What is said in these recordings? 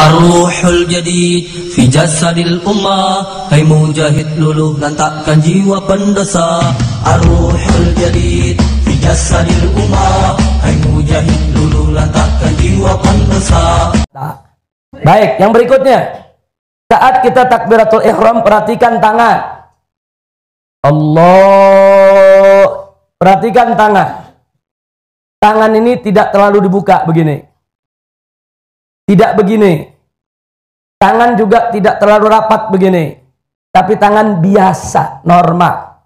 Ar-ruhul jadid fi jasadil ummah. Hai mujahid luluh lantakkan jiwa pendosa. Ar-ruhul jadid fi jasadil ummah. Hai mujahid luluh lantakkan jiwa pendosa. Baik, yang berikutnya. Saat kita takbiratul ihram, perhatikan tangan. Allah, perhatikan tangan. Tangan ini tidak terlalu dibuka begini. Tidak begini. Tangan juga tidak terlalu rapat begini. Tapi tangan biasa, normal.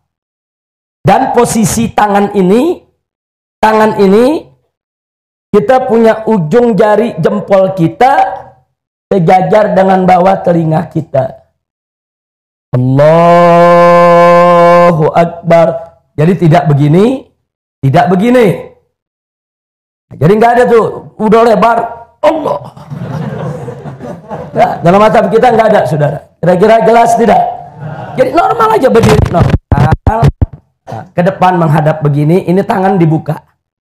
Dan posisi tangan ini, kita punya ujung jari jempol kita sejajar dengan bawah telinga kita. Allahu Akbar. Jadi tidak begini, tidak begini. Jadi nggak ada tuh, udah lebar. Allah. Nah, dalam mazhab kita nggak ada, saudara. Kira-kira jelas tidak? Jadi normal aja berdiri, normal. Nah, ke depan menghadap begini, ini tangan dibuka.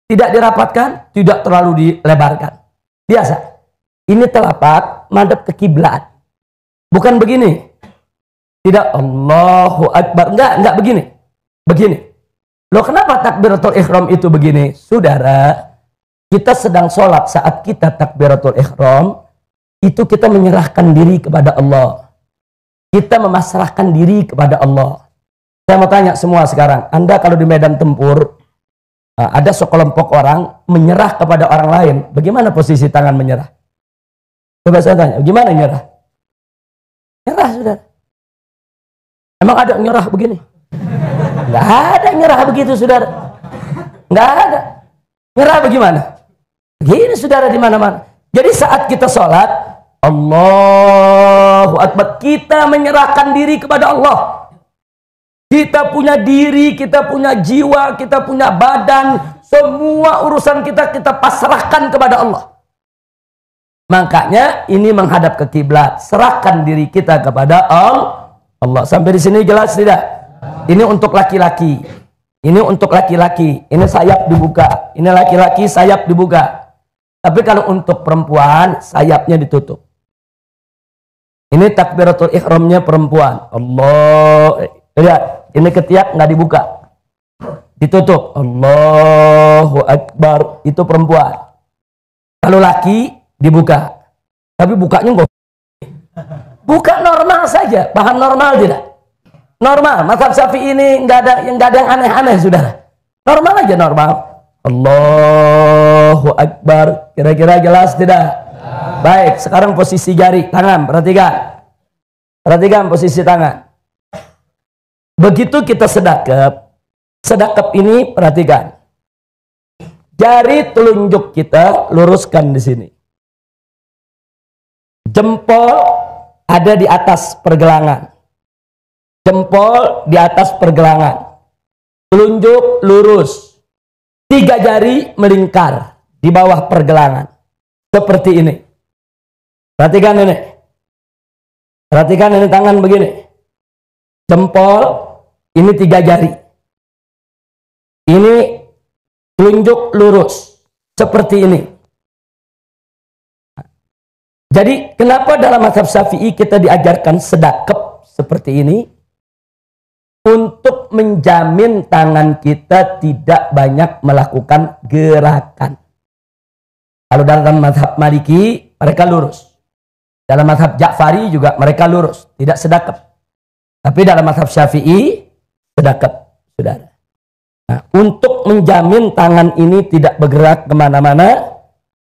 Tidak dirapatkan, tidak terlalu dilebarkan. Biasa. Ini telapak madhab ke kiblat. Bukan begini. Tidak Allahu Akbar. Enggak begini. Begini. Loh, kenapa takbiratul ihram itu begini? Saudara, kita sedang sholat, saat kita takbiratul ihram, itu kita menyerahkan diri kepada Allah. Kita memasrahkan diri kepada Allah. Saya mau tanya semua sekarang, Anda kalau di medan tempur, ada sekelompok orang menyerah kepada orang lain, bagaimana posisi tangan menyerah? Coba saya tanya, gimana nyerah? Nyerah, saudara. Emang ada nyerah begini? Nggak ada nyerah begitu, saudara. Nggak ada. Nyerah bagaimana? Gini, saudara, di mana-mana. Jadi saat kita sholat, Allahu Akbar, kita menyerahkan diri kepada Allah. Kita punya diri, kita punya jiwa, kita punya badan, semua urusan kita pasrahkan kepada Allah. Makanya ini menghadap ke kiblat, serahkan diri kita kepada Allah. Sampai di sini jelas tidak? Ini untuk laki-laki. Ini untuk laki-laki. Ini sayap dibuka. Ini laki-laki sayap dibuka. Tapi kalau untuk perempuan, sayapnya ditutup. Ini takbiratul ihramnya perempuan. Allah. Lihat, ini ketiak nggak dibuka. Ditutup. Allahu Akbar. Itu perempuan. Kalau laki, dibuka. Tapi bukanya enggak. Buka normal saja. Paham normal tidak? Normal. Mazhab Syafi'i ini nggak ada yang aneh-aneh, saudara. Normal aja, normal. Allahu Akbar. Kira-kira jelas tidak? Baik, sekarang posisi jari tangan, perhatikan. Perhatikan posisi tangan. Begitu kita sedekap. Sedekap ini perhatikan. Jari telunjuk kita luruskan di sini. Jempol ada di atas pergelangan. Jempol di atas pergelangan. Telunjuk lurus. 3 jari melingkar di bawah pergelangan. Seperti ini. Perhatikan ini. Perhatikan ini tangan begini. Jempol, ini 3 jari. Ini telunjuk lurus. Seperti ini. Jadi kenapa dalam mazhab Syafi'i kita diajarkan sedekap seperti ini? Untuk menjamin tangan kita tidak banyak melakukan gerakan. Kalau dalam mazhab Maliki, mereka lurus. Dalam mazhab Ja'fari juga mereka lurus, tidak sedekap. Tapi dalam mazhab Syafi'i, sedekap, saudara. Nah, untuk menjamin tangan ini tidak bergerak kemana-mana,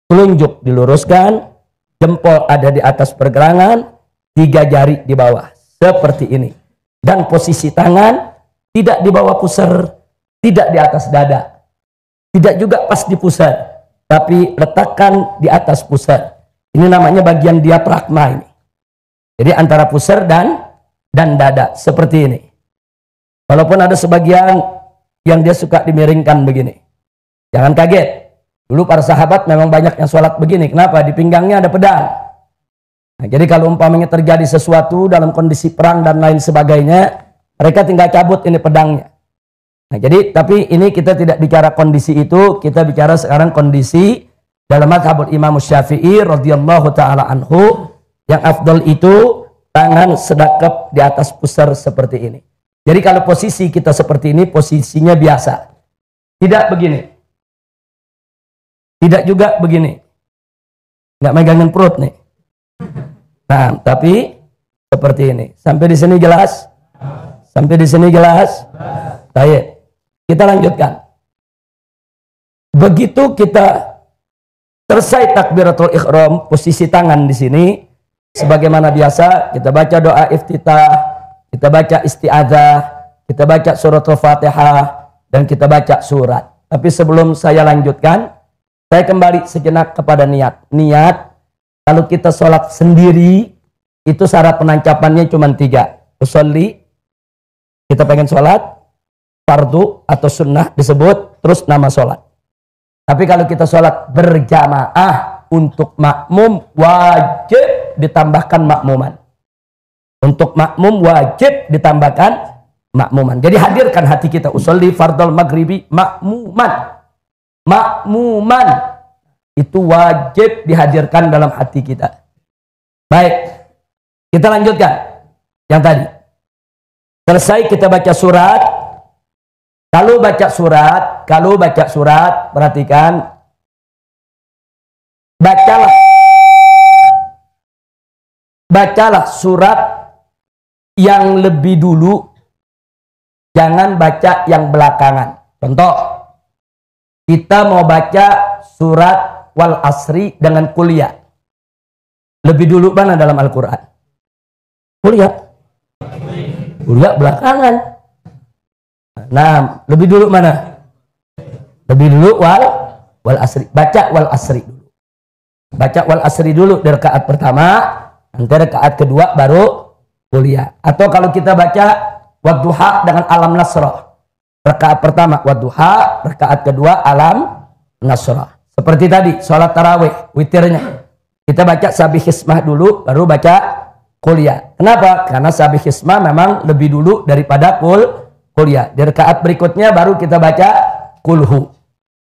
telunjuk diluruskan, jempol ada di atas pergelangan, 3 jari di bawah. Seperti ini. Dan posisi tangan tidak di bawah pusar, tidak di atas dada. Tidak juga pas di pusar, tapi letakkan di atas pusar. Ini namanya bagian diafragma ini. Jadi antara pusar dan dada, seperti ini. Walaupun ada sebagian yang dia suka dimiringkan begini. Jangan kaget. Dulu para sahabat memang banyak yang sholat begini. Kenapa? Di pinggangnya ada pedang. Nah, jadi kalau umpamanya terjadi sesuatu dalam kondisi perang dan lain sebagainya, mereka tinggal cabut ini pedangnya. Nah, jadi tapi ini kita tidak bicara kondisi itu, kita bicara sekarang kondisi dalam mazhab Imam Syafi'i radhiyallahu taala anhu, Yang afdal itu tangan sedekap di atas pusar seperti ini. Jadi kalau posisi kita seperti ini, posisinya biasa. Tidak begini. Tidak juga begini. Nggak megangin perut nih. Nah, tapi seperti ini. Sampai di sini jelas? Sampai di sini jelas? Baik. Kita lanjutkan. Begitu kita selesai takbiratul ihram, posisi tangan di sini sebagaimana biasa, kita baca doa iftitah, kita baca isti'adzah, kita baca suratul Fatihah, dan kita baca surat. Tapi sebelum saya lanjutkan, saya kembali sejenak kepada niat. Niat, kalau kita sholat sendiri, itu syarat penancapannya cuma 3. Usolli, kita pengen sholat, fardu atau sunnah disebut, terus nama sholat. Tapi kalau kita sholat berjamaah, untuk makmum wajib ditambahkan makmuman. Untuk makmum wajib ditambahkan makmuman. Jadi hadirkan hati kita. Usolli fardal maghribi makmuman. Makmuman. Itu wajib dihadirkan dalam hati kita. Baik. Kita lanjutkan. Yang tadi. Selesai kita baca surat. Kalau baca surat, perhatikan. Bacalah surat yang lebih dulu, jangan baca yang belakangan. Contoh, kita mau baca surat wal asri dengan kuliah. Lebih dulu mana dalam Al-Quran? Kuliah. Kuliah belakangan. Nah, lebih dulu mana? Lebih dulu wal asri. Baca wal asri dulu. Baca wal asri dulu di rakaat pertama, nanti rakaat kedua baru kuliah. Atau kalau kita baca wadduha dengan alam nasrah, rakaat pertama wadduha, rakaat kedua alam nasrah. Seperti tadi sholat tarawih witirnya, kita baca sabih hismah dulu baru baca kuliah. Kenapa? Karena sabih hismah memang lebih dulu daripada kuliah. Di rakaat berikutnya baru kita baca kulhu.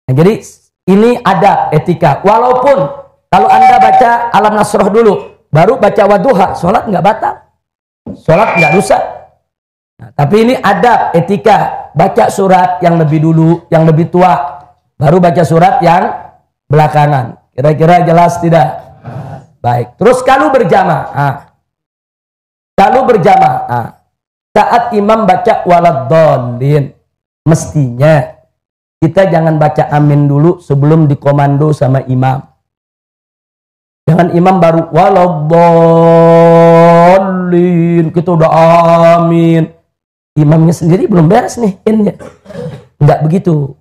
Nah, jadi ini ada etika. Walaupun kalau Anda baca alam nasroh dulu, baru baca wadduha, sholat nggak batal. Sholat nggak rusak. Nah, tapi ini ada etika. Baca surat yang lebih dulu, yang lebih tua. Baru baca surat yang belakangan. Kira-kira jelas tidak? Baik. Terus kalau berjamaah. Saat imam baca waladdallin, mestinya kita jangan baca amin dulu sebelum dikomando sama imam. Jangan imam baru waladdallin, kita udah amin. Imamnya sendiri belum beres nih innya. Enggak begitu.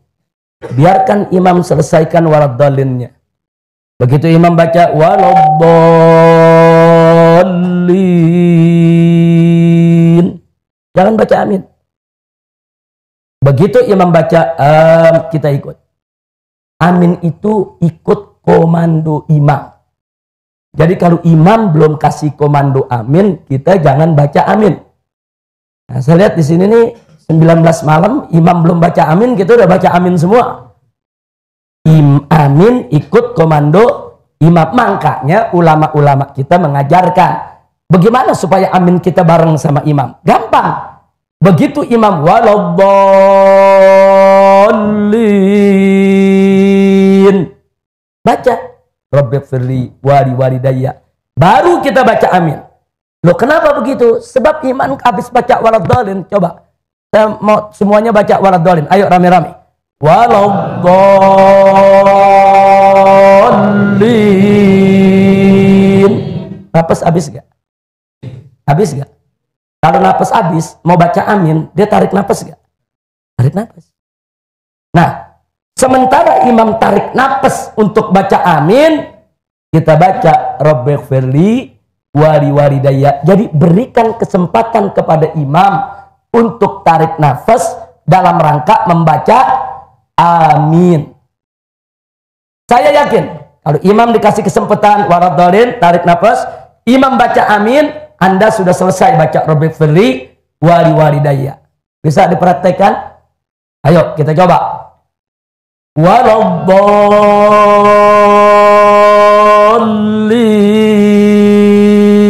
Biarkan imam selesaikan waladdalinnya. Begitu imam baca waladdallin, jangan baca amin. Begitu imam baca kita ikut. Amin itu ikut komando imam. Jadi kalau imam belum kasih komando amin, kita jangan baca amin. Nah, saya lihat di sini nih 19 malam imam belum baca amin, kita udah baca amin semua. Amin ikut komando imam. Makanya ulama-ulama kita mengajarkan bagaimana supaya amin kita bareng sama imam. Gampang. Begitu imam waladdallin, baca Rabbighfirli wali walidayya, baru kita baca amin. Loh, kenapa begitu? Sebab iman habis baca waladdallin. Coba saya mau semuanya baca waladdallin. Ayo rame-rame. Waladdallin. Napas habis gak? Habis gak? Kalau napas habis mau baca amin, dia tarik napas gak? Tarik napas. Nah, sementara imam tarik napas untuk baca amin, kita baca Rabbighfirli wali walidayya. Jadi berikan kesempatan kepada imam untuk tarik nafas dalam rangka membaca amin. Saya yakin kalau imam dikasih kesempatan waladdallin, tarik nafas, imam baca amin, Anda sudah selesai baca Rabbighfirli wali walidayya. Bisa dipraktekkan? Ayo kita coba. Waladdallin, 3 kali.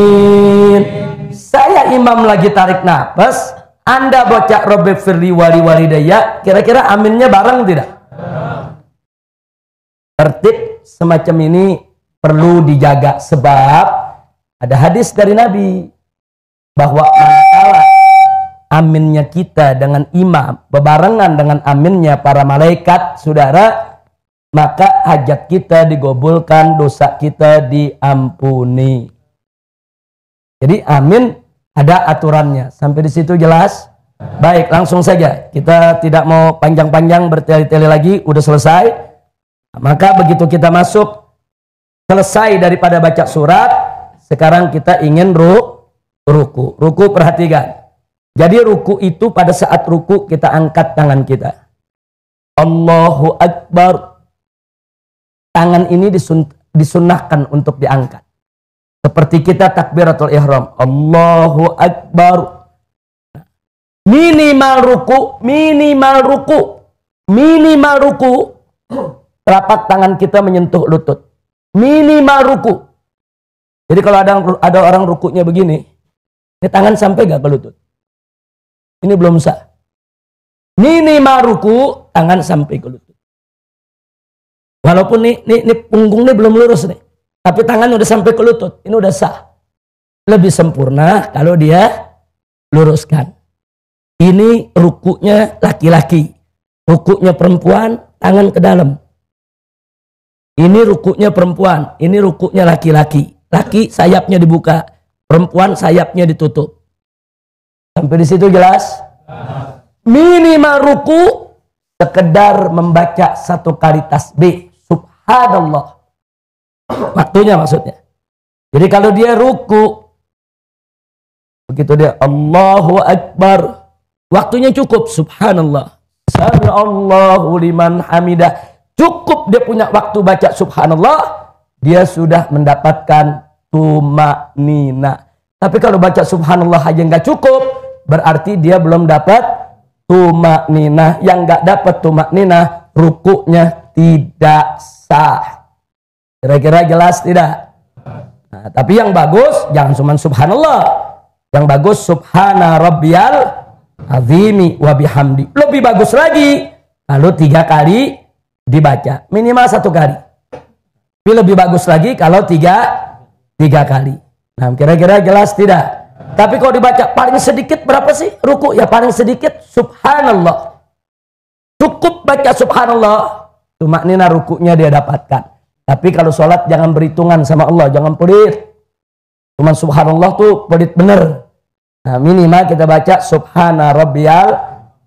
Amin. Saya imam lagi tarik nafas, Anda baca Rabbi firli wali walidayya, kira-kira aminnya bareng tidak? Tertib semacam ini perlu dijaga, sebab ada hadis dari Nabi bahwa manakala aminnya kita dengan imam bebarengan dengan aminnya para malaikat, saudara, maka hajat kita digobulkan, dosa kita diampuni. Jadi amin ada aturannya. Sampai di situ jelas? Baik, langsung saja. Kita tidak mau panjang-panjang bertele-tele lagi, udah selesai. Maka begitu kita masuk, selesai daripada baca surat, sekarang kita ingin ruku. Ruku, perhatikan. Jadi ruku itu pada saat ruku kita angkat tangan kita. Allahu Akbar. Tangan ini disunnahkan untuk diangkat. Seperti kita takbiratul ihram. Allahu Akbar. Minimal ruku. Telapak tangan kita menyentuh lutut. Minimal ruku. Jadi kalau ada orang rukunya begini, ini tangan sampai gak ke lutut? Ini belum sah. Minimal ruku, tangan sampai ke lutut. Walaupun ini punggungnya belum lurus nih, tapi tangan udah sampai ke lutut, ini udah sah. Lebih sempurna kalau dia luruskan. Ini rukunya laki-laki, rukunya perempuan, tangan ke dalam. Ini rukunya perempuan, ini rukunya laki-laki. Laki sayapnya dibuka, perempuan sayapnya ditutup. Sampai di situ jelas? Minimal ruku sekedar membaca 1 kali tasbih. Subhanallah. Waktunya maksudnya. Jadi kalau dia ruku, begitu dia Allahu Akbar, waktunya cukup. Subhanallah. Sami'allahu liman hamidah. Cukup dia punya waktu baca subhanallah, dia sudah mendapatkan tumaknina. Tapi kalau baca subhanallah aja nggak cukup, berarti dia belum dapat tumaknina. Yang nggak dapat tumaknina, rukunya tidak sah. Kira-kira jelas tidak? Nah, tapi yang bagus jangan cuma subhanallah. Yang bagus subhana rabbiyal azimi wa bihamdi. Lebih bagus lagi kalau 3 kali dibaca, minimal 1 kali. Tapi lebih bagus lagi kalau 3 kali. Nah, kira-kira jelas tidak? Tapi kalau dibaca paling sedikit berapa sih ruku? Ya paling sedikit subhanallah. Cukup baca subhanallah, tumaknina rukunya dia dapatkan. Tapi kalau sholat jangan berhitungan sama Allah, jangan pelit. Cuman subhanallah tuh pelit bener. Nah, minimal kita baca subhana rabbiyal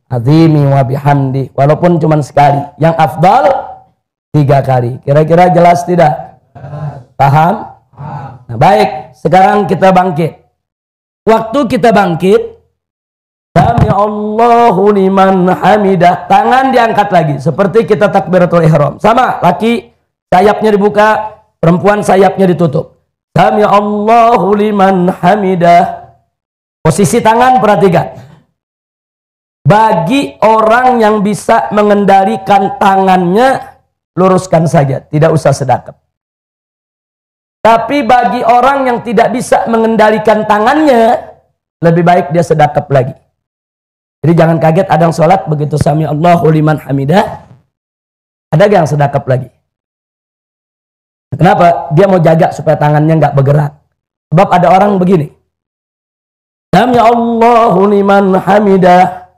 azimi wa bihamdi, walaupun cuman sekali. Yang afdal 3 kali. Kira-kira jelas tidak? Paham? Nah, baik, sekarang kita bangkit. Waktu kita bangkit, sami Allahu liman hamidah, tangan diangkat lagi seperti kita takbiratul ihram. Sama, laki sayapnya dibuka, perempuan sayapnya ditutup. Sami Allahu liman hamidah. Posisi tangan perhatikan. Bagi orang yang bisa mengendalikan tangannya, luruskan saja, tidak usah sedekap. Tapi bagi orang yang tidak bisa mengendalikan tangannya, lebih baik dia sedekap lagi. Jadi jangan kaget ada yang sholat begitu sami Allahu liman hamidah, ada yang sedekap lagi. Kenapa? Dia mau jaga supaya tangannya nggak bergerak. Sebab ada orang begini, sami Allahu liman hamidah,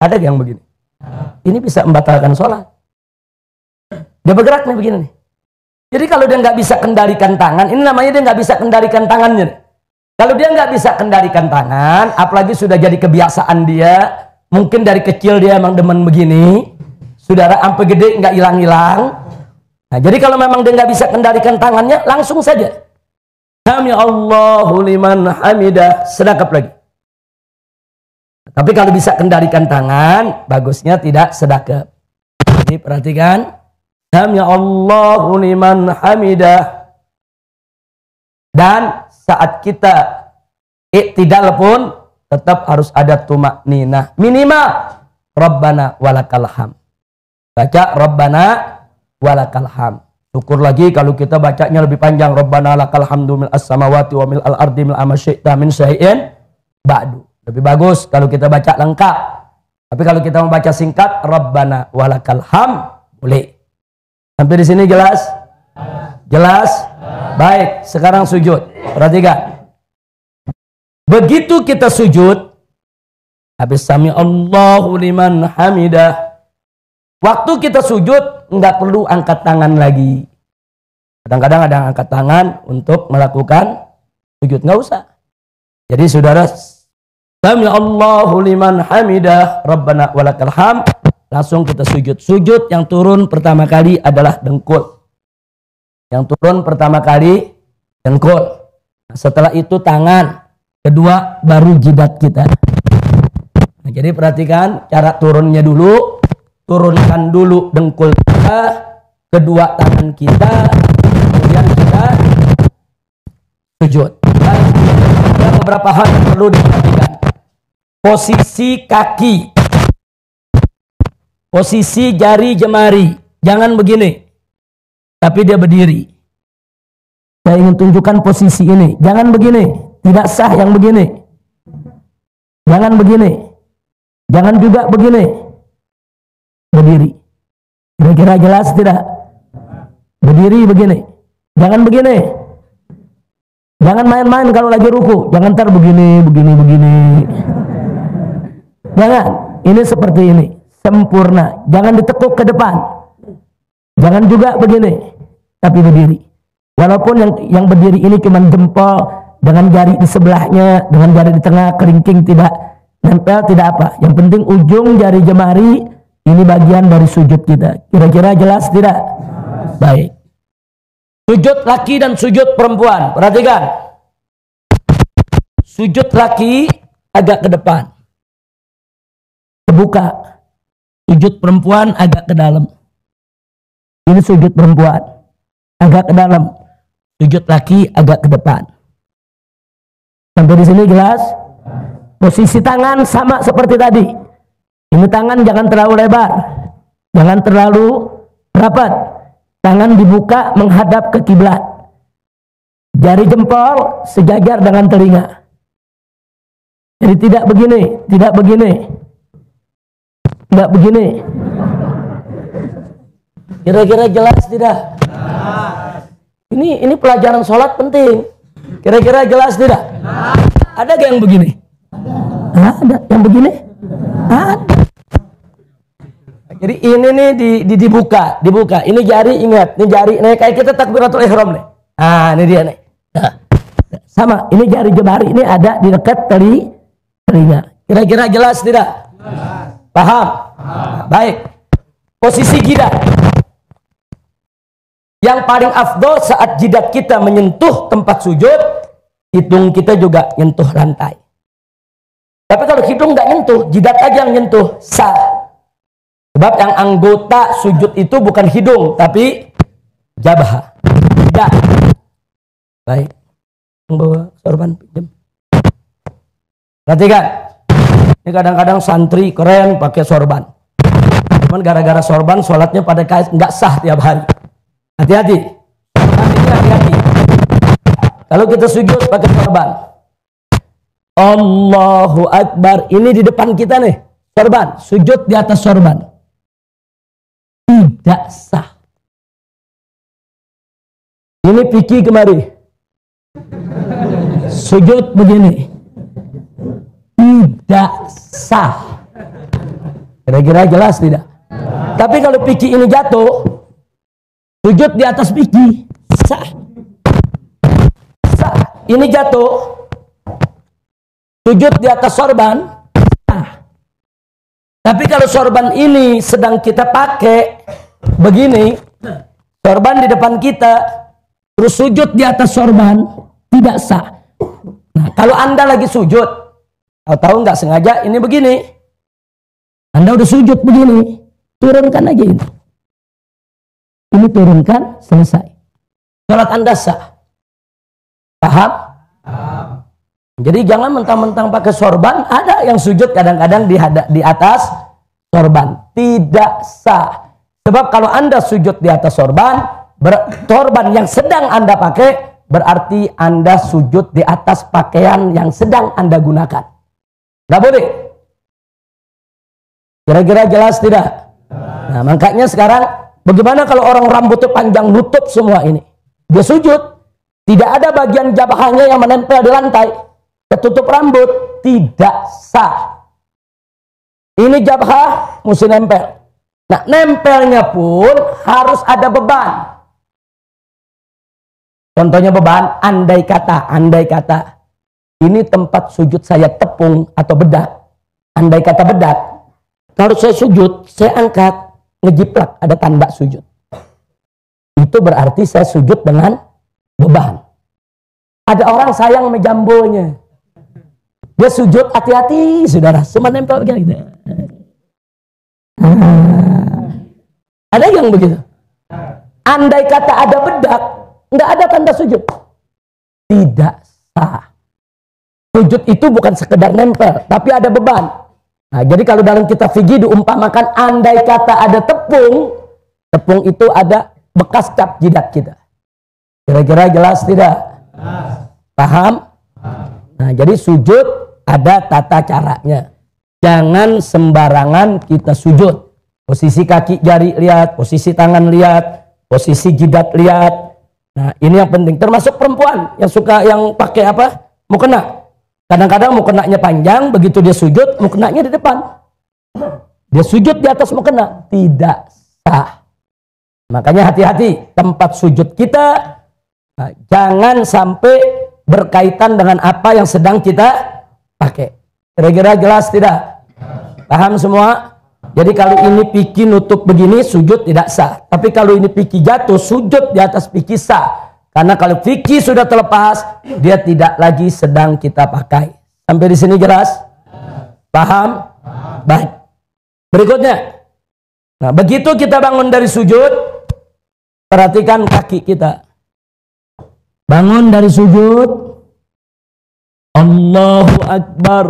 ada yang begini. Ini bisa membatalkan sholat. Dia bergerak nih begini nih. Jadi kalau dia nggak bisa kendalikan tangan, ini namanya dia nggak bisa kendalikan tangannya. Kalau dia nggak bisa kendalikan tangan, apalagi sudah jadi kebiasaan dia, mungkin dari kecil dia emang demen begini, saudara, sampai gede nggak hilang-hilang. Nah, jadi kalau memang dia nggak bisa kendalikan tangannya, langsung saja sami Allahu liman hamidah, sedekap lagi. Tapi kalau bisa kendalikan tangan, bagusnya tidak sedekap. Jadi perhatikan, sami Allahu liman hamidah. Dan saat kita i'tidal pun tetap harus ada tumakninah. Minimal Rabbana walakal hamd. Baca Rabbana walakal hamd. Syukur lagi kalau kita bacanya lebih panjang. Rabbana lakal hamdu mil as-samawati wa mil al-ardi mil amasyi'ta min syai'in ba'du. Lebih bagus kalau kita baca lengkap. Tapi kalau kita membaca singkat, Rabbana walakal ham, boleh. Sampai di sini jelas? Jelas? Baik, sekarang sujud. Perhatikan. Begitu kita sujud, habis sami Allahu liman hamidah. Waktu kita sujud, nggak perlu angkat tangan lagi. Kadang-kadang ada yang angkat tangan untuk melakukan sujud. Nggak usah. Jadi saudara, sami Allahu liman hamidah, Rabbana walakal ham, langsung kita sujud. Sujud yang turun pertama kali adalah dengkul. Yang turun pertama kali dengkul. Nah, setelah itu tangan. Kedua baru jidat kita. Nah, jadi perhatikan cara turunnya dulu. Turunkan dulu dengkul kita, kedua tangan kita, kemudian kita sujud. Dan ada beberapa hal yang perlu diperhatikan. Posisi kaki, posisi jari jemari, jangan begini, tapi dia berdiri. Saya ingin tunjukkan posisi ini, jangan begini, tidak sah yang begini. Jangan begini, jangan juga begini. Berdiri. Kira-kira jelas tidak? Berdiri begini. Jangan begini. Jangan main-main kalau lagi ruku. Jangan ntar begini. Jangan. Ini seperti ini. Sempurna. Jangan ditekuk ke depan. Jangan juga begini. Tapi berdiri. Walaupun yang berdiri ini cuma jempol dengan jari di sebelahnya, dengan jari di tengah, keringking tidak nempel, tidak apa. Yang penting ujung jari jemari. Ini bagian dari sujud kita. Kira-kira jelas tidak? Baik. Sujud laki dan sujud perempuan. Perhatikan. Sujud laki agak ke depan. Terbuka. Sujud perempuan agak ke dalam. Ini sujud perempuan. Agak ke dalam. Sujud laki agak ke depan. Sampai di sini jelas? Posisi tangan sama seperti tadi. Ini tangan jangan terlalu lebar, jangan terlalu rapat. Tangan dibuka menghadap ke kiblat. Jari jempol sejajar dengan telinga. Jadi tidak begini, tidak begini, tidak begini. Kira-kira jelas tidak? Ini pelajaran sholat penting. Kira-kira jelas tidak? Ada gak yang begini? Ada yang begini? Ada. Jadi ini nih dibuka. Ini jari, ingat, ini jari, nih kayak kita takbiratul ihram nih. Ah, ini dia nih. Nah, sama, ini jari jemari ini ada di dekat telinga. Kira-kira jelas tidak? Paham? Nah, baik. Posisi jidat. Yang paling afdol saat jidat kita menyentuh tempat sujud, hidung kita juga nyentuh lantai. Tapi kalau hidung nggak nyentuh, jidat aja yang nyentuh, sah. Sebab yang anggota sujud itu bukan hidung, tapi jabah. Tidak. Baik. Bawa sorban pinjam. Perhatikan. Ini kadang-kadang santri keren pakai sorban. Cuman gara-gara sorban sholatnya pada nggak sah tiap hari. Hati-hati. Hati-hati. Kalau kita sujud pakai sorban. Allahu Akbar. Ini di depan kita nih. Sorban. Sujud di atas sorban. Tidak sah. Ini Piki kemari. Sujud begini. Tidak sah. Kira-kira jelas tidak? Tapi kalau Piki ini jatuh, sujud di atas Piki, sah. Sah. Ini jatuh, sujud di atas sorban, sah. Tapi kalau sorban ini sedang kita pakai begini, sorban di depan kita, terus sujud di atas sorban, tidak sah. Nah, kalau Anda lagi sujud, tahu nggak sengaja ini begini, Anda udah sujud begini, turunkan aja ini. Ini turunkan, selesai. Salat Anda sah. Paham? Jadi jangan mentang-mentang pakai sorban, ada yang sujud kadang-kadang di atas sorban. Tidak sah. Sebab kalau Anda sujud di atas sorban, Sorban yang sedang Anda pakai, berarti Anda sujud di atas pakaian yang sedang Anda gunakan. Nggak boleh. Kira-kira jelas tidak? Nah, makanya sekarang, bagaimana kalau orang rambutnya panjang nutup semua ini? Dia sujud, tidak ada bagian jabahnya yang menempel di lantai, ketutup rambut, tidak sah. Ini jabah mesti nempel. Nah, nempelnya pun harus ada beban. Contohnya beban, andai kata, ini tempat sujud saya tepung atau bedak. Andai kata bedak, kalau saya sujud, saya angkat, ngejiplak, ada tanda sujud. Itu berarti saya sujud dengan beban. Ada orang sayang sama jambonya. Dia sujud, hati-hati, saudara, cuma nempel begini. Ada yang begitu. Andai kata ada bedak, nggak ada tanda sujud, tidak sah. Sujud itu bukan sekedar nempel, tapi ada beban. Nah, jadi kalau dalam kitab fikih diumpamakan, andai kata ada tepung, tepung itu ada bekas cap jidat kita. Kira-kira jelas tidak? Paham? Nah, jadi sujud ada tata caranya. Jangan sembarangan kita sujud. Posisi kaki jari lihat, posisi tangan lihat, posisi jidat lihat. Nah, ini yang penting. Termasuk perempuan yang suka yang pakai apa? Mukena. Kadang-kadang mukenanya panjang, begitu dia sujud, mukenanya di depan. Dia sujud di atas mukena, tidak sah. Makanya hati-hati tempat sujud kita, nah, jangan sampai berkaitan dengan apa yang sedang kita pakai. Kira-kira jelas tidak? Paham semua? Jadi kalau ini piki nutup begini, sujud tidak sah. Tapi kalau ini piki jatuh, sujud di atas piki sah. Karena kalau piki sudah terlepas, dia tidak lagi sedang kita pakai. Sampai di sini jelas? Paham? Baik. Berikutnya. Nah, begitu kita bangun dari sujud, perhatikan kaki kita. Bangun dari sujud, Allahu Akbar.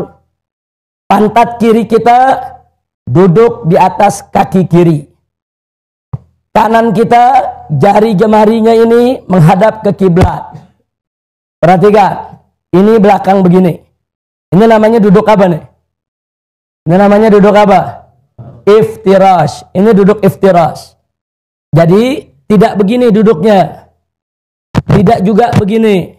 Pantat kiri kita duduk di atas kaki kiri. Kanan kita, jari jemarinya ini menghadap ke kiblat. Perhatikan, ini belakang begini. Ini namanya duduk apa nih? Ini namanya duduk apa? Iftirash. Ini duduk iftirash. Jadi tidak begini duduknya. Tidak juga begini.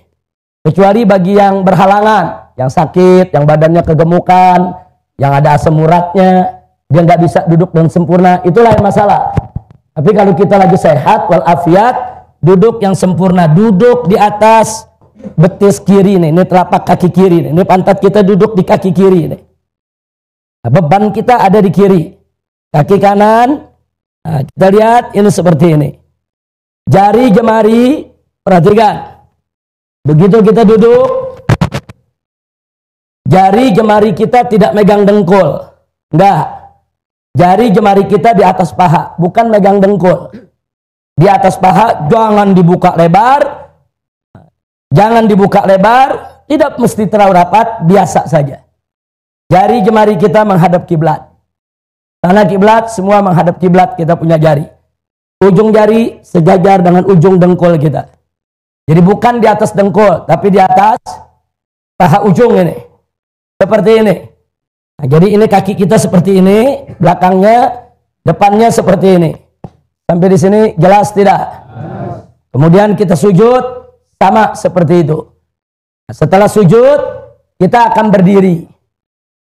Kecuali bagi yang berhalangan, yang sakit, yang badannya kegemukan, yang ada asam uratnya, dia nggak bisa duduk dengan sempurna, itu lain masalah. Tapi kalau kita lagi sehat walafiat, duduk yang sempurna, duduk di atas betis kiri nih, ini telapak kaki kiri nih, ini pantat kita duduk di kaki kiri nih. Nah, beban kita ada di kiri, kaki kanan. Nah, kita lihat ini seperti ini. Jari jemari, perhatikan. Begitu kita duduk, jari jemari kita tidak megang dengkul, enggak. Jari jemari kita di atas paha, bukan megang dengkul. Di atas paha, jangan dibuka lebar. Jangan dibuka lebar, tidak mesti terlalu rapat, biasa saja. Jari jemari kita menghadap kiblat. Karena kiblat, semua menghadap kiblat, kita punya jari. Ujung jari sejajar dengan ujung dengkul kita. Jadi bukan di atas dengkul, tapi di atas paha ujung ini. Seperti ini. Nah, jadi ini kaki kita seperti ini, belakangnya, depannya seperti ini. Sampai di sini jelas tidak? Kemudian kita sujud, sama seperti itu. Nah, setelah sujud, kita akan berdiri.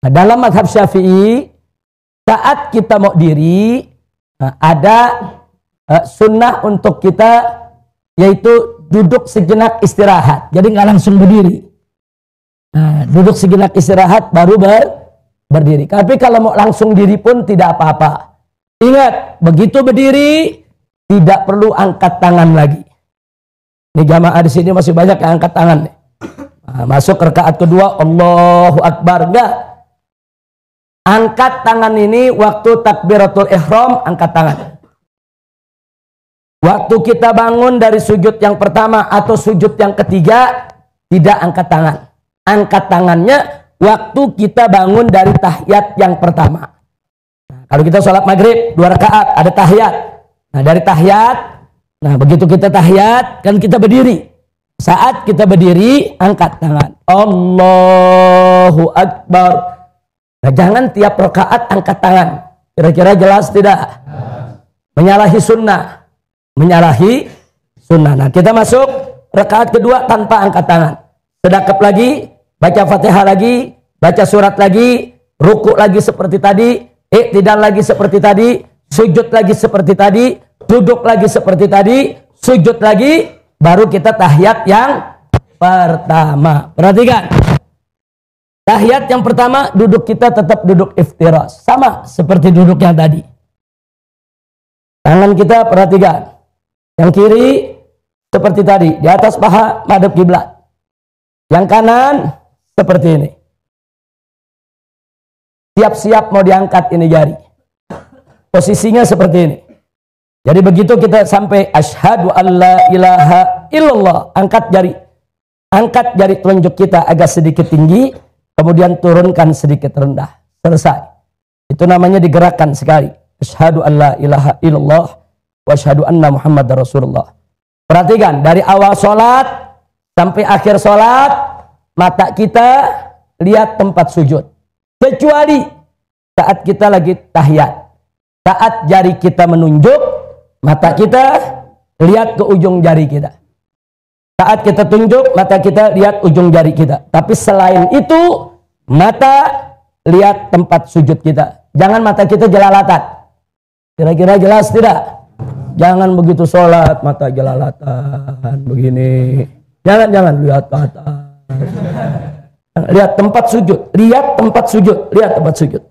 Nah, dalam mazhab Syafi'i, saat kita mau diri, nah, ada sunnah untuk kita, yaitu duduk sejenak istirahat. Jadi nggak langsung berdiri. Nah, duduk sejenak istirahat baru berdiri. Tapi kalau mau langsung diri pun tidak apa-apa. Ingat, begitu berdiri tidak perlu angkat tangan lagi. Ini jamaah di sini masih banyak yang angkat tangan nih. Nah, masuk rakaat kedua, Allahu Akbar. Enggak. Angkat tangan ini waktu takbiratul ihram, angkat tangan. Waktu kita bangun dari sujud yang pertama atau sujud yang ketiga, tidak angkat tangan. Angkat tangannya waktu kita bangun dari tahiyat yang pertama. Nah, kalau kita sholat maghrib 2 rakaat ada tahiyat. Nah, dari tahiyat Nah, begitu kita tahiyat, kan kita berdiri. Saat kita berdiri, angkat tangan. Allahu Akbar. Nah, jangan tiap rakaat angkat tangan. Kira-kira jelas tidak? Menyalahi sunnah. Menyalahi sunnah. Nah, kita masuk rakaat kedua tanpa angkat tangan. Sedekap lagi, baca Fatihah lagi, baca surat lagi, rukuk lagi seperti tadi, iktidal lagi seperti tadi, sujud lagi seperti tadi, duduk lagi seperti tadi, sujud lagi, baru kita tahiyat yang pertama. Perhatikan. Tahiyat yang pertama, duduk kita tetap duduk iftirash. Sama seperti duduk yang tadi. Tangan kita perhatikan. Yang kiri seperti tadi, di atas paha madhab kiblat. Yang kanan seperti ini. Siap-siap mau diangkat ini jari. Posisinya seperti ini. Jadi begitu kita sampai asyhadu alla ilaha illallah, angkat jari. Angkat jari telunjuk kita agak sedikit tinggi, kemudian turunkan sedikit rendah. Selesai. Itu namanya digerakkan sekali. Asyhadu alla ilaha illallah wa asyhadu anna Muhammadar Rasulullah. Perhatikan, dari awal sholat sampai akhir sholat, mata kita lihat tempat sujud. Kecuali saat kita lagi tahiyat. Saat jari kita menunjuk, mata kita lihat ke ujung jari kita. Saat kita tunjuk, mata kita lihat ujung jari kita. Tapi selain itu, mata lihat tempat sujud kita. Jangan mata kita jelalatan. Kira-kira jelas tidak? Jangan begitu sholat, mata jelalatan, begini. Jangan lihat ke atas. Lihat tempat sujud. Lihat tempat sujud. Lihat tempat sujud.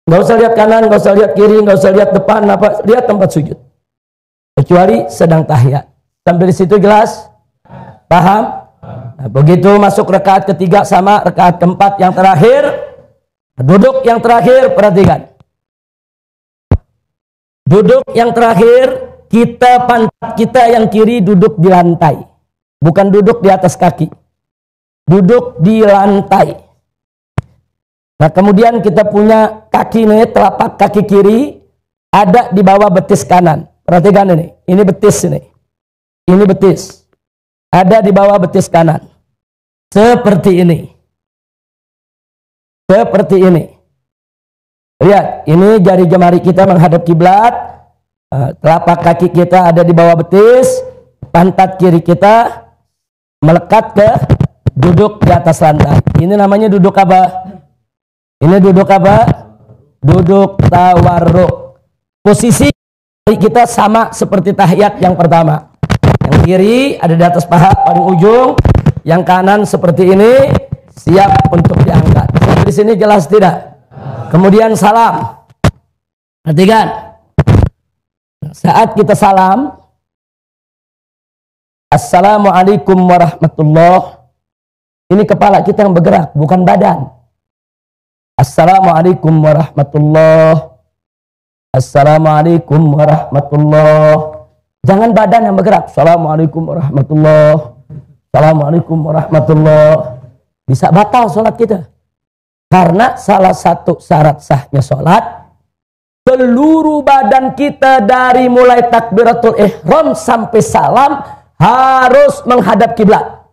Nggak usah lihat kanan, nggak usah lihat kiri, nggak usah lihat depan, apa. Lihat tempat sujud. Kecuali sedang tahiyat. Sampai di situ jelas? Paham? Nah, begitu masuk rakaat ketiga sama rakaat keempat yang terakhir. Duduk yang terakhir, perhatikan. Duduk yang terakhir, pantat kita yang kiri duduk di lantai. Bukan duduk di atas kaki. Duduk di lantai. Nah, kemudian kita punya kaki nih, telapak kaki kiri ada di bawah betis kanan. Perhatikan ini betis ini. Ini betis. Ada di bawah betis kanan. Seperti ini. Seperti ini. Lihat, ini jari jemari kita menghadap kiblat. Telapak kaki kita ada di bawah betis. Pantat kiri kita melekat ke duduk di atas lantai. Ini namanya duduk apa? Ini duduk apa? Duduk tawarruk. Posisi kita sama seperti tahiyat yang pertama. Yang kiri ada di atas paha paling ujung. Yang kanan seperti ini, siap untuk diangkat. Sampai di sini jelas tidak? Kemudian salam. Perhatikan. Saat kita salam, Assalamualaikum warahmatullahi. Ini kepala kita yang bergerak, bukan badan. Assalamualaikum warahmatullahi. Assalamualaikum warahmatullahi. Jangan badan yang bergerak. Assalamualaikum warahmatullahi. Assalamualaikum warahmatullahi. Bisa batal sholat kita. Karena salah satu syarat sahnya sholat, seluruh badan kita dari mulai takbiratul ihram sampai salam harus menghadap kiblat.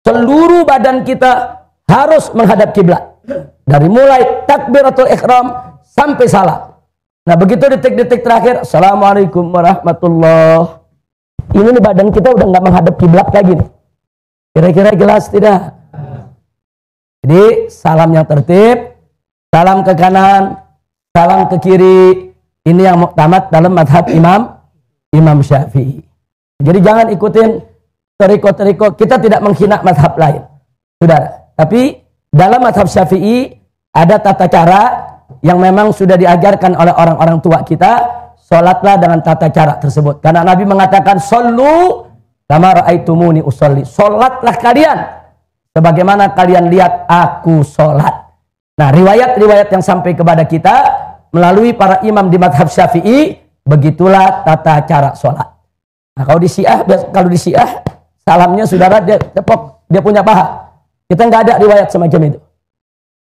Seluruh badan kita harus menghadap kiblat. Dari mulai takbiratul ihram sampai salam. Nah, begitu detik-detik terakhir, Assalamualaikum warahmatullahi. Ini nih badan kita udah nggak menghadap kiblat lagi nih. Kira-kira jelas tidak? Jadi salam yang tertib, salam ke kanan, salam ke kiri. Ini yang muktamad dalam madhab Imam Syafi'i. Jadi jangan ikutin teriko-teriko. Kita tidak menghina madhab lain, saudara. Tapi dalam madhab Syafi'i ada tata cara yang memang sudah diajarkan oleh orang-orang tua kita. Sholatlah dengan tata cara tersebut. Karena Nabi mengatakan, Sallu kama ra'aitumuni usolli. Sholatlah kalian sebagaimana kalian lihat aku sholat. Nah, riwayat-riwayat yang sampai kepada kita melalui para imam di madhab Syafi'i, begitulah tata cara sholat. Nah, kalau di Syiah, salamnya saudara dia tepok, dia punya paha. Kita nggak ada riwayat semacam itu.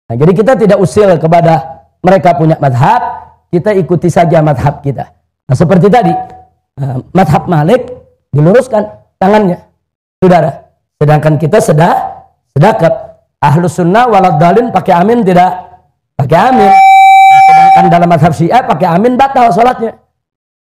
Nah, jadi kita tidak usil kepada mereka punya madhab, kita ikuti saja madhab kita. Nah, seperti tadi, madhab Malik diluruskan tangannya, saudara. Sedangkan kita sedakat. Ahlus sunnah waladhalin pakai amin tidak? Pakai amin. Sedangkan dalam madhab Syiah pakai amin batal sholatnya.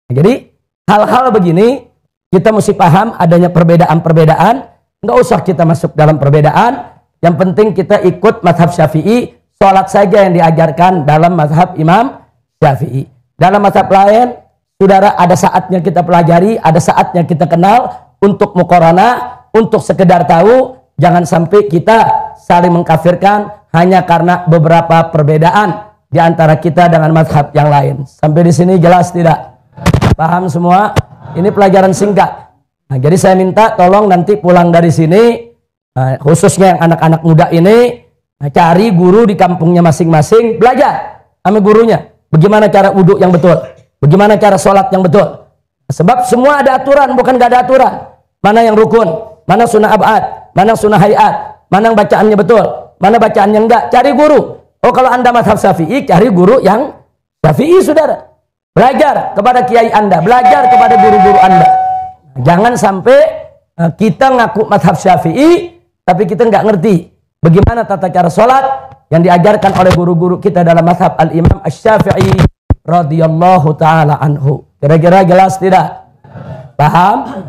Jadi hal-hal begini kita mesti paham adanya perbedaan-perbedaan. Nggak usah kita masuk dalam perbedaan. Yang penting kita ikut madhab Syafi'i. Sholat saja yang diajarkan dalam madhab Imam Syafi'i. Dalam madhab lain, saudara, ada saatnya kita pelajari, ada saatnya kita kenal untuk muqaranah, untuk sekedar tahu. Jangan sampai kita saling mengkafirkan hanya karena beberapa perbedaan di antara kita dengan mazhab yang lain. Sampai di sini jelas tidak? Paham semua? Ini pelajaran singkat. Nah, jadi saya minta tolong nanti pulang dari sini, khususnya yang anak-anak muda ini, cari guru di kampungnya masing-masing, belajar sama gurunya. Bagaimana cara wudhu yang betul? Bagaimana cara sholat yang betul? Sebab semua ada aturan, bukan gak ada aturan. Mana yang rukun? Mana sunnah abad? Mana sunnah hayat? Mana bacaannya betul? Mana bacaannya enggak? Cari guru. Oh, kalau Anda mazhab Syafi'i, cari guru yang Syafi'i, saudara. Belajar kepada kiai Anda, belajar kepada guru-guru Anda. Jangan sampai kita ngaku mazhab Syafi'i, tapi kita nggak ngerti bagaimana tata cara sholat yang diajarkan oleh guru-guru kita dalam mazhab Al-Imam Asy-Syafi'i radhiyallahu ta'ala anhu. Kira-kira jelas tidak? Paham?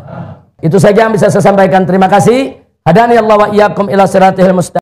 Itu saja yang bisa saya sampaikan. Terima kasih. Hadani Allah wa iyyakum ila siratil mustaqim.